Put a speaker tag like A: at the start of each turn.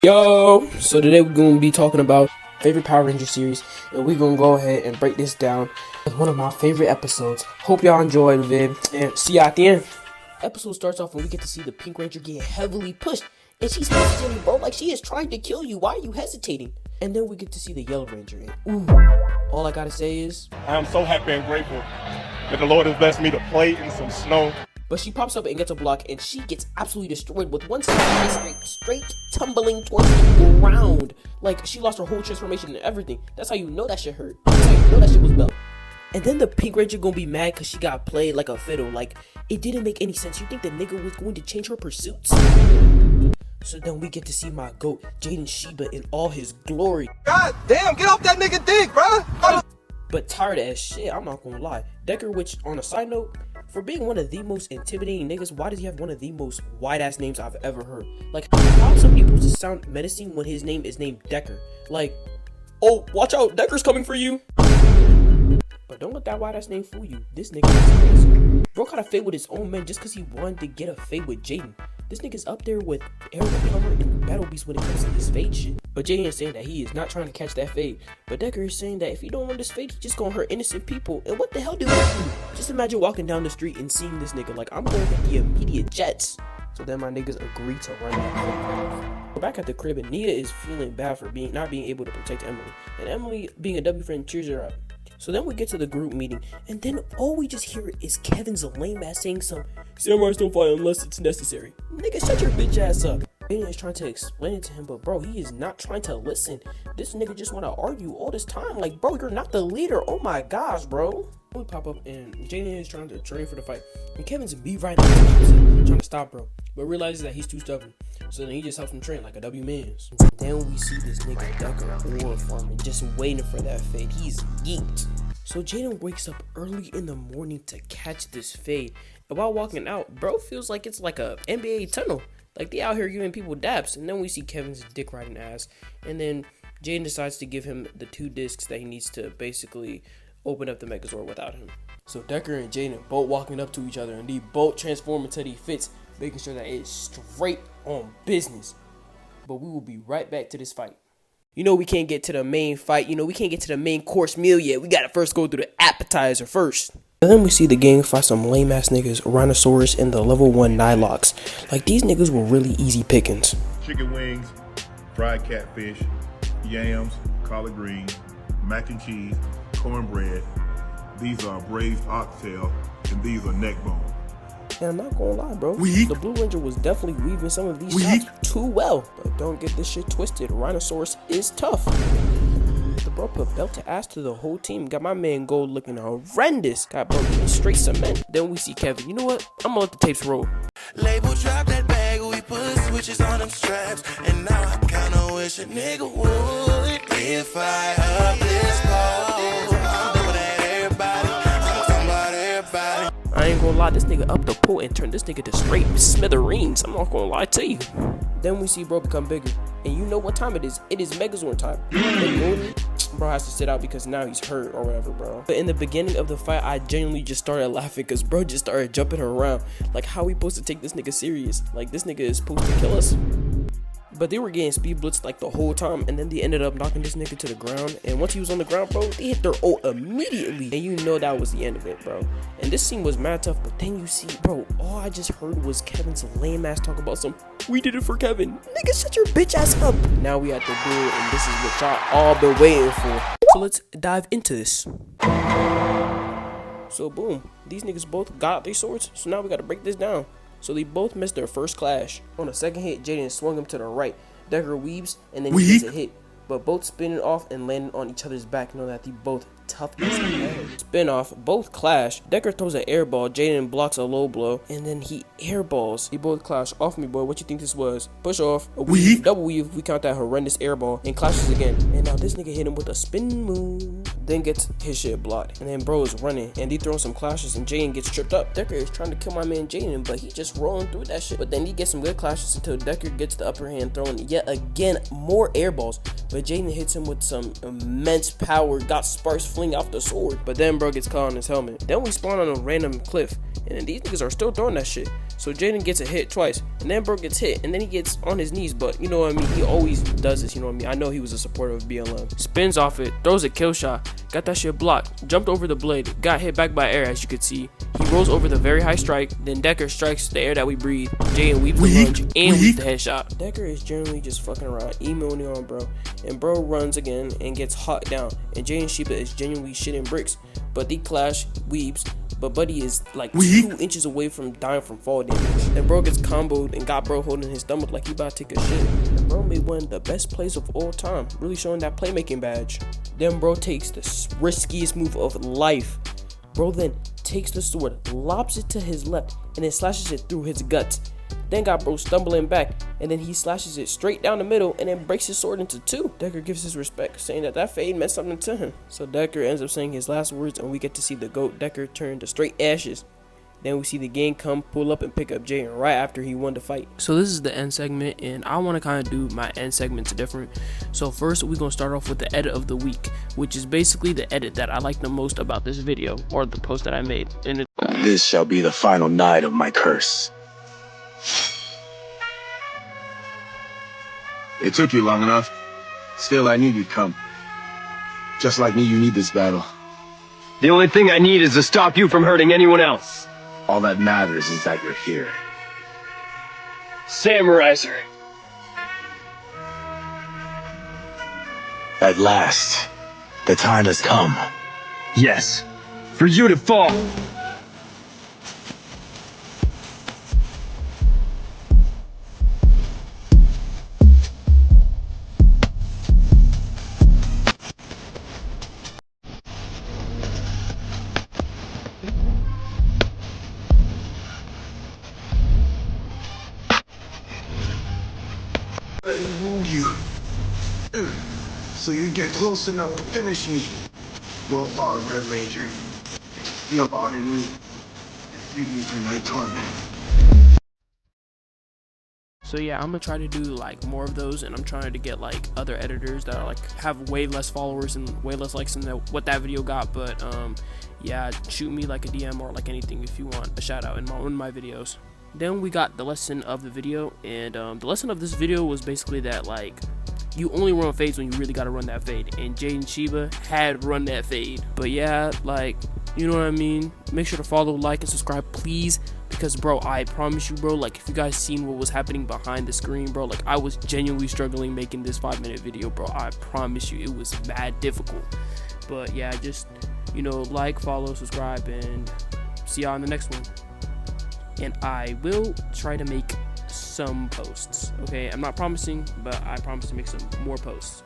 A: Yo, so today we're going to be talking about favorite Power Ranger series, and we're going to go ahead and break this down with one of my favorite episodes. Hope y'all enjoy the vid, and see y'all at the end. Episode starts off when we get to see the Pink Ranger get heavily pushed, and she's hesitating, bro, like she is trying to kill you. Why are you hesitating? And then we get to see the Yellow Ranger, and all I gotta say is,
B: I am so happy and grateful that the Lord has blessed me to play in some snow.
A: but she pops up and gets a block, and she gets absolutely destroyed with one straight tumbling towards the ground. Like, she lost her whole transformation and everything. That's how you know that shit hurt. That's how you know that shit was belt. And then the Pink Ranger gonna be mad because she got played like a fiddle. Like, it didn't make any sense. You think the nigga was going to change her pursuits? So then we get to see my GOAT, Jaden Sheba, in all his glory.
C: God damn, get off that nigga dick, bro!
A: But tired as shit, I'm not gonna lie. Decker, which, on a side note, for being one of the most intimidating niggas, why does he have one of the most wide-ass names I've ever heard? Like, how is somebody supposed to sound menacing when his name is named Decker? Like, oh, watch out, Decker's coming for you! But don't let that wide-ass name fool you. This nigga is crazy. Bro caught a fade with his own men just because he wanted to get a fade with Jaden. This nigga's up there with Eric Plummer and Battle Beast when it comes to this fade shit. But Jaden is saying that he is not trying to catch that fade. But Decker is saying that if he don't want this fade, he's just gonna hurt innocent people. And what the hell do we do? Just imagine walking down the street and seeing this nigga. Like, I'm going to the immediate jets. So then my niggas agree to run that. We're back at the crib, and Nia is feeling bad for not being able to protect Emily. And Emily, being a W friend, cheers her up. So then we get to the group meeting, and then all we just hear is Kevin's lame ass saying some samurais don't fight unless it's necessary. Nigga, shut your bitch ass up. Jaden is trying to explain it to him, but bro, he is not trying to listen. This nigga just want to argue all this time. Like, bro, you're not the leader. Oh my gosh, bro. We pop up, and Jaden is trying to train for the fight, and Kevin's right now trying to stop bro, but realizes that he's too stubborn. So then he just helps him train like a W man's. Then we see this nigga Decker ore farming, just waiting for that fade. He's geeked. So Jaden wakes up early in the morning to catch this fade. And while walking out, bro feels like it's like a NBA tunnel. Like, they out here giving people daps. And then we see Kevin's dick riding ass. And then Jaden decides to give him the 2 discs that he needs to basically open up the Megazord without him. So Decker and Jaden both walking up to each other, and they both transform into these fits, making sure that it's straight on business. But we will be right back to this fight. You know we can't get to the main fight. You know we can't get to the main course meal yet. We gotta first go through the appetizer first. And then we see the gang fight some lame ass niggas, Rhinosaurus and the level 1 Nylocks. Like, these niggas were really easy pickings.
D: Chicken wings, fried catfish, yams, collard greens, mac and cheese, cornbread. These are braised oxtail, and these are neck bone.
A: And I'm not gonna lie, bro. The Blue Ranger was definitely weaving some of these shots too well. But don't get this shit twisted. Rhinosaurus is tough. The bro put belt to ass to the whole team. Got my man Gold looking horrendous. Got bro getting straight cement. Then we see Kevin. You know what? I'm gonna let the tapes roll.
E: Label drop that bag, we put switches on them straps. And now I kinda wish a nigga would. If I up this pole, I'm doing that everybody. I'm talking about everybody.
A: I ain't gonna lie, this nigga up the pole and turned this nigga to straight smithereens. I'm not gonna lie to you. Then we see bro become bigger. And you know what time it is. It is Megazord time. Bro has to sit out because now he's hurt or whatever, bro. But in the beginning of the fight, I genuinely just started laughing because bro just started jumping around. Like, how we supposed to take this nigga serious? Like, this nigga is supposed to kill us. But they were getting speed blitzed like the whole time, and then they ended up knocking this nigga to the ground. And once he was on the ground, bro, they hit their ult immediately. And you know that was the end of it, bro. And this scene was mad tough, but then you see, bro, all I just heard was Kevin's lame ass talk about some, we did it for Kevin. Nigga, shut your bitch ass up. Now we have to do it, and this is what y'all all been waiting for. So let's dive into this. So boom, these niggas both got their swords, so now we gotta break this down. So they both missed their first clash. On the second hit, Jaden swung him to the right. Decker weaves, and then he gets a hit. But both spinning off and landing on each other's back, knowing that they both tough as hell. Spin off, both clash. Decker throws an air ball, Jaden blocks a low blow, and then he airballs. They both clash. Off me, boy, what you think this was? Push off, a weave, double weave, we count that horrendous air ball, and clashes again. And now this nigga hit him with a spin move, then gets his shit blocked. And then bro is running, and they throwing some clashes, and Jaden gets tripped up. Decker is trying to kill my man Jaden, but he just rolling through that shit. But then he gets some good clashes until Decker gets the upper hand, throwing yet again more air balls. But Jaden hits him with some immense power, got sparks fling off the sword. But then bro gets caught on his helmet. Then we spawn on a random cliff, and then these niggas are still throwing that shit. So Jaden gets a hit twice, and then bro gets hit, and then he gets on his knees, but you know what I mean, he always does this, you know what I mean. I know he was a supporter of BLM. Spins off it, throws a kill shot, got that shit blocked, jumped over the blade, got hit back by air as you could see. He rolls over the very high strike, then Decker strikes the air that we breathe. Jaden weeps the lunge and weeps the headshot. Decker is generally just fucking around, emailing on bro, and bro runs again and gets hot down, and Jaden Sheba is genuinely shitting bricks, but the clash weeps. But Buddy is like 2 inches away from dying from fall damage. Then bro gets comboed and got bro holding his stomach like he about to take a shit. And bro made one of the best plays of all time, really showing that playmaking badge. Then bro takes the riskiest move of life. Bro then takes the sword, lobs it to his left, and then slashes it through his guts. Then got bro stumbling back, and then he slashes it straight down the middle and then breaks his sword into 2. Decker gives his respect, saying that fade meant something to him. So Decker ends up saying his last words, and we get to see the GOAT Decker turn to straight ashes. Then we see the gang come, pull up, and pick up Jaden right after he won the fight. So this is the end segment, and I want to kind of do my end segments different. So first, we're going to start off with the edit of the week, which is basically the edit that I like the most about this video, or the post that I made. And
F: This shall be the final night of my curse. It took you long enough. Still, I knew you'd come. Just like me, you need this battle.
G: The only thing I need is to stop you from hurting anyone else.
F: All that matters is that you're here.
G: Samuraiser.
F: At last, the time has come.
G: Yes. For you to fall.
F: You. So you get close enough to finish me. Well, Red Ranger. You're honoring me. You for my torment.
A: So yeah, I'm gonna try to do like more of those, and I'm trying to get like other editors that are like have way less followers and way less likes than what that video got. But yeah, shoot me like a DM or like anything if you want a shout out in one of my videos. Then we got the lesson of the video, and the lesson of this video was basically that like you only run fades when you really gotta run that fade, and Jaden Sheba had run that fade. But yeah, like, you know what I mean, make sure to follow, like, and subscribe please, because bro, I promise you bro, like if you guys seen what was happening behind the screen bro, like I was genuinely struggling making this 5-minute video bro. I promise you it was mad difficult. But yeah, just, you know, like, follow, subscribe, and see y'all in the next one. And I will try to make some posts, okay? I'm not promising, but I promise to make some more posts.